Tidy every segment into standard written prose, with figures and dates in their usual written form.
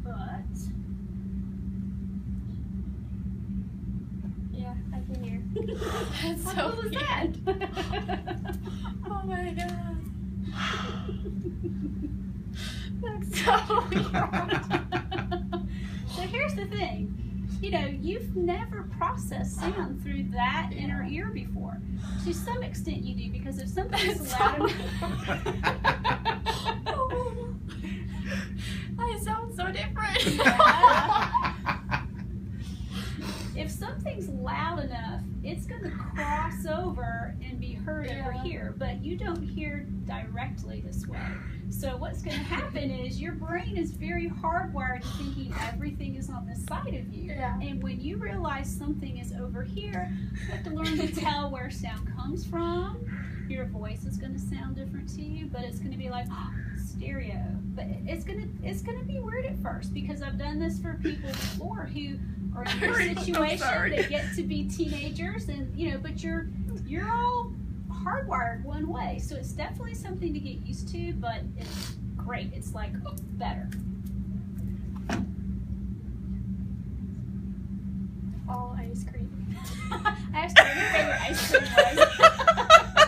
but Yeah, I can hear. That's what so was weird. that? Oh my god. That's so weird. So here's the thing. You know, you've never processed sound through that inner ear before. To some extent you do, because if something's loud enough... I sound so different. If something's loud enough, it's going to cross over and be heard over here, but you don't hear directly this way. So what's going to happen is your brain is very hardwired to thinking everything is on this side of you. Yeah. And when you realize something is over here, you have to learn to tell where sound comes from. Your voice is going to sound different to you, but it's going to be like stereo. But it's gonna be weird at first, because I've done this for people before who are in your situation. They get to be teenagers, and you know, but you're all hardwired one way, so it's definitely something to get used to. But it's great. It's like better. All ice cream. I asked her what her favorite ice cream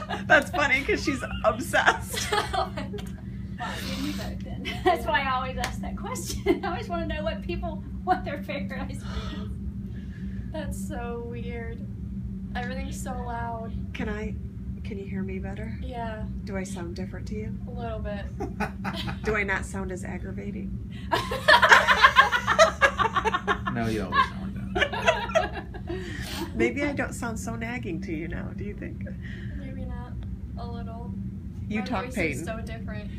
was. That's funny because she's obsessed. Oh my god. Well, you knew both then. That's why I always ask that question. I always want to know what their favorite ice cream is. That's so weird. Everything's so loud. Can you hear me better? Yeah, Do I sound different to you? a little bit. Do I not sound as aggravating? No, you always sound like that. Maybe I don't sound so nagging to you now, do you think? Maybe not. A little. You My talk voice Peyton. is so different.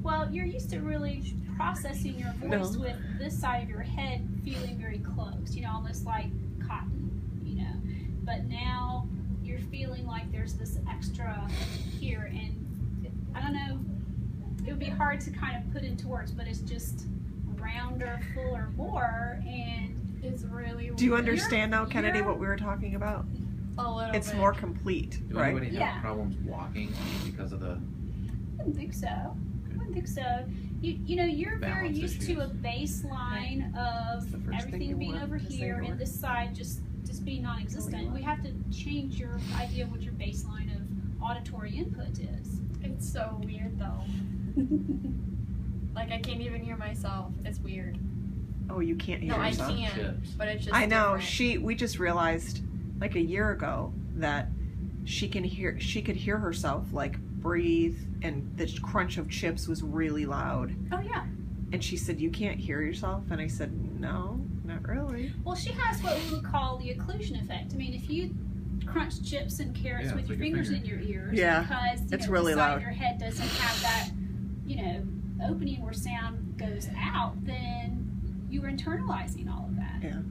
Well, you're used to really processing your voice No. with this side of your head feeling very close, you know, almost like cotton, you know. But now you're feeling like there's this extra here, and I don't know, it would be hard to kind of put into words, but it's just rounder, fuller, more, and It's really Do you weird. understand now, Kennedy, you're- what we were talking about? A little It's bit. more complete, Do right? anybody have Yeah. problems walking because of the I wouldn't think so. I wouldn't think so. You know, you're very Balance used to a baseline That's the of first thing everything you being want over to say here to her. and this side just being non-existent. We have to change your idea of what your baseline of auditory input is. It's so weird though. Like I can't even hear myself. It's weird. Oh, you can't hear No, I yourself? can, Chips. but it's just I know. different. We just realized like a year ago that she could hear herself like breathe, and the crunch of chips was really loud. Oh yeah. And she said, "You can't hear yourself?" And I said, "No, not really." Well, she has what we would call the occlusion effect. I mean, if you crunch chips and carrots Yeah, with it's your like a fingers finger. in your ears, Yeah, because it's the really side loud. of your head doesn't have that, you know, opening where sound goes out, then you are internalizing all of that. Yeah.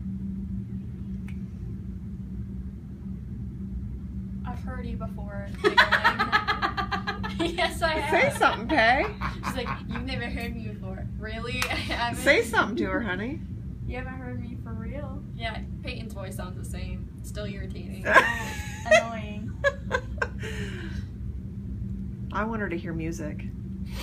I've heard you before. giggling. Yes, I have. Say something, Pay. She's like, you've never heard me before. Really? I haven't. Say something to her, honey. You haven't heard me for real? Yeah, Peyton's voice sounds the same. It's still irritating. Annoying. I want her to hear music.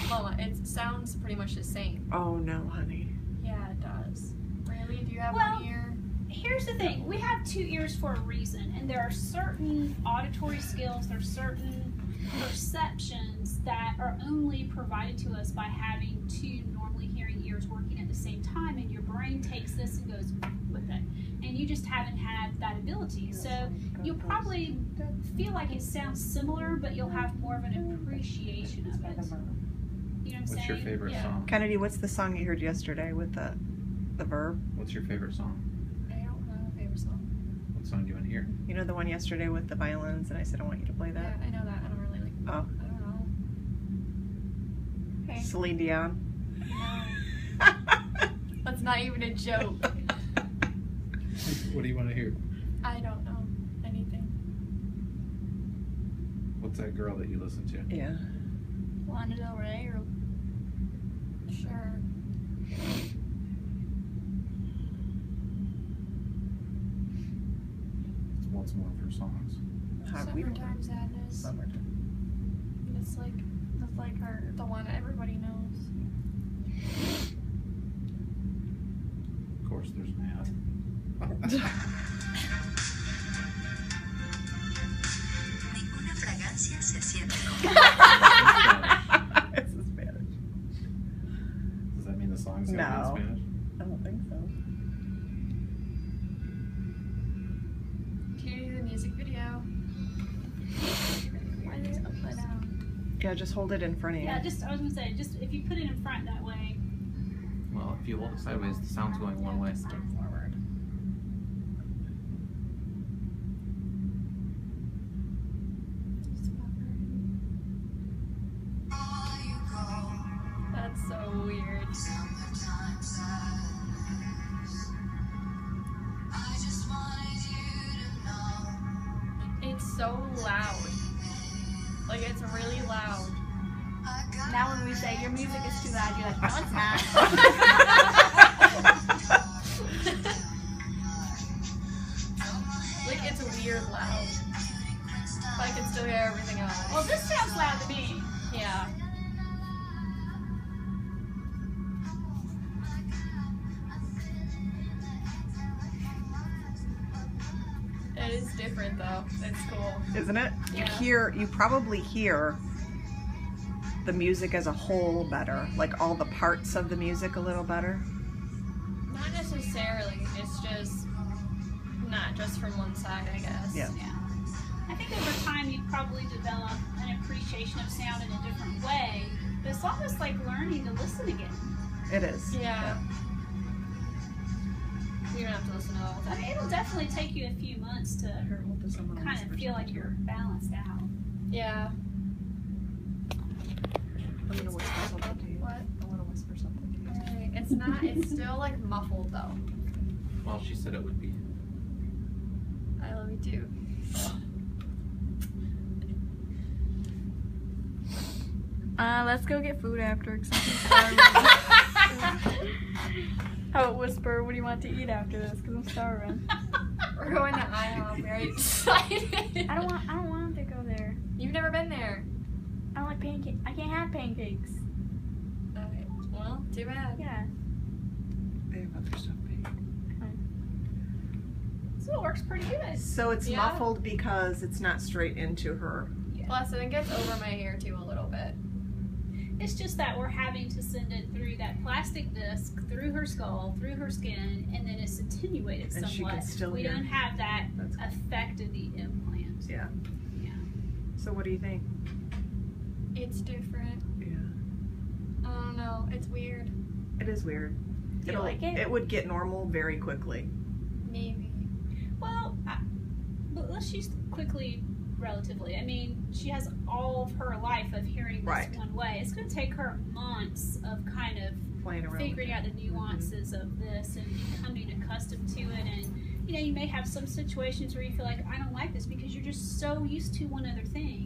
Mama, it sounds pretty much the same. Oh no, honey. Yeah, it does. Really? Do you have Well, one ear? Here's the thing, we have two ears for a reason, and there are certain auditory skills, there are certain perceptions that are only provided to us by having two normally hearing ears working at the same time, and your brain takes this and goes with it, and you just haven't had that ability. So you'll probably feel like it sounds similar, but you'll have more of an appreciation of it. You know what I'm What's saying? your favorite Yeah. song? Kennedy, what's the song you heard yesterday with the verb? What's your favorite song? I don't know a favorite song. What song do you want to hear? You know the one yesterday with the violins, and I said I want you to play Yeah, that. I know that. I don't really like. Oh. I don't know. Okay. Celine Dion. No. That's not even a joke. What do you want to hear? I don't know anything. What's that girl that you listen to? Yeah. Lana Del Rey or sure. What's one of her songs? Summertime Sadness. Summertime. That's like the one everybody knows. course, there's math. Ninguna fragancia se siente como It's in Spanish. Does that mean the song's gonna be No. in Spanish? I don't think so. Can you do the music video? Why is it upside down? Yeah, just hold it in front of you. Yeah, I was gonna say, just if you put it in front that way. Well, if you hold it sideways, the sound's going one way. Step forward. That's so weird. It's so loud. Like, it's really loud. Now when we say your music is too loud, you're like, no, it's not. Like, it's weird loud. But I can still hear everything else. Well, this sounds loud to me. Yeah. It is different though. It's cool. Isn't it? Yeah. You probably hear the music as a whole better, like all the parts of the music a little better. Not necessarily. It's just not just from one side, I guess. Yeah. Yeah. I think over time you'd probably develop an appreciation of sound in a different way, but it's almost like learning to listen again. It is. Yeah. You don't have to listen to all of I that. mean, it'll definitely take you a few months to Here, hold this on my kind of feel like you're balanced out. Yeah. I'm gonna whisper something to you. What? I want to whisper something to you. Alright. It's not. It's still like muffled though. Well, she said it would be. I love you too. Let's go get food after. Oh, whisper, what do you want to eat after this? Because I'm starving. We're going to IHOP. Very excited. I don't want to go there. You've never been there. I don't like pancakes. I can't have pancakes. Okay. Well, too bad. Yeah. They have other stuff made. So it works pretty good. So it's Yeah. muffled because it's not straight into her. Plus, I think it gets over my hair too a little bit. It's just that we're having to send it through that plastic disc, through her skull, through her skin, and then it's attenuated And she somewhat. can still We hear. don't have that That's cool. effect of the implant. Yeah. Yeah. So what do you think? It's different. Yeah. I don't know. It's weird. It is weird. Do you like it? It would get normal very quickly. Maybe. Well, but let's use quickly, relatively. I mean, she has all of her life of hearing this Right. one way. It's going to take her months of kind of Playing around. figuring out the nuances of this and becoming accustomed to it. And you know, you may have some situations where you feel like, I don't like this because you're just so used to one other thing.